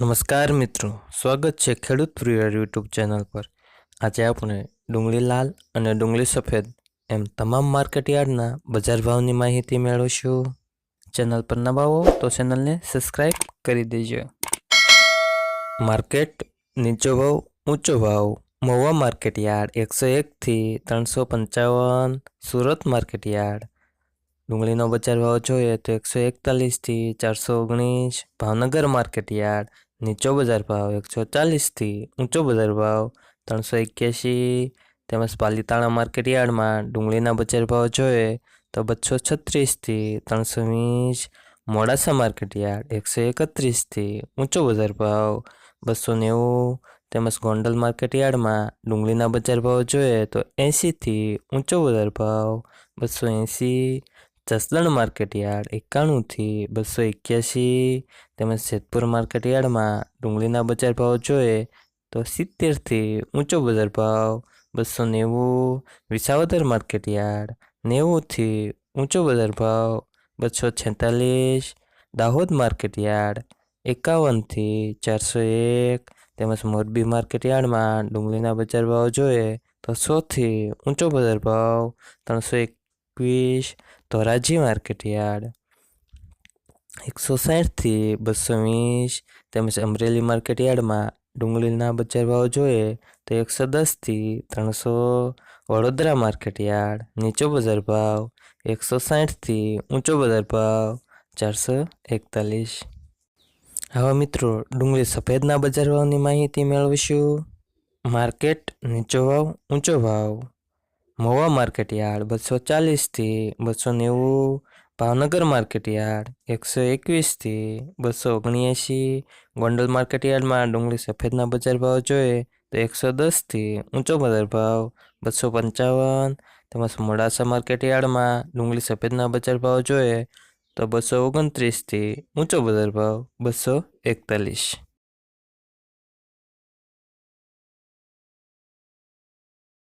નમસ્કાર મિત્રો, સ્વાગત છે ખેડૂત પ્રિય યુટ્યુબ ચેનલ પર। આજે આપણે ડુંગળી લાલ અને ડુંગળી સફેદ એમ તમામ માર્કેટ યાર્ડના બજાર ભાવની માહિતી મેળવીશું। ચેનલ પર નવા હો તો ચેનલને સબસ્ક્રાઇબ કરી દેજો। માર્કેટ નીચો ભાવ ઊંચો ભાવ। મહુવા માર્કેટ યાર્ડ 101 થી 355। સુરત માર્કેટ યાર્ડ ડુંગળીનો બજાર ભાવ જોઈએ તો 141 થી 419। ભાવનગર માર્કેટ યાર્ડ નીચો બજાર ભાવ 140 થી ઊંચો બજાર ભાવ 381। તેમજ પાલીતાણા માર્કેટ યાર્ડમાં ડુંગળીના બજાર ભાવ જોઈએ તો 236 થી 320। મોડાસા માર્કેટ યાર્ડ 131 થી ઊંચો બજાર ભાવ 290। તેમજ ગોંડલ માર્કેટ યાર્ડમાં ડુંગળીના બજાર ભાવ જોઈએ તો 80 થી ઊંચો બજાર ભાવ 280। જસદણ માર્કેટ યાર્ડ 91 થી 281। તેમજ જેતપુર માર્કેટ યાર્ડમાં ડુંગળીના બજાર ભાવ જોઈએ તો 70 થી ઊંચો બજાર ભાવ 290। વિસાવદર માર્કેટ યાર્ડ 90 થી ઊંચો બજાર ભાવ 246। દાહોદ માર્કેટ યાર્ડ 51 થી 401। તેમજ મોરબી માર્કેટ યાર્ડમાં ડુંગળીના બજાર ભાવ જોઈએ તો 100 થી ઊંચો બજાર ભાવ 321। ધોરાજી માર્કેટ યાર્ડ 160 થી 220। તેમજ અમરેલી માર્કેટ યાર્ડમાં ડુંગળીના બજાર ભાવ જોઈએ તો 110 થી 300। વડોદરા માર્કેટ યાર્ડ નીચો બજાર ભાવ 160 થી ઊંચો બજાર ભાવ 441। હવે મિત્રો ડુંગળી સફેદના બજાર ભાવની માહિતી મેળવીશું। માર્કેટ નીચો ભાવ ઊંચો ભાવ। મહુવા માર્કેટ યાર્ડ 240 થી 290। ભાવનગર માર્કેટ યાર્ડ 121 થી 279। ગોંડલ માર્કેટ યાર્ડમાં ડુંગળી સફેદના બજાર ભાવ જોઈએ તો 110 થી ઊંચો બજાર ભાવ 255। તેમજ મોડાસા માર્કેટ યાર્ડમાં ડુંગળી સફેદના બજાર ભાવ જોઈએ તો 229 થી ઊંચો બજાર ભાવ 241।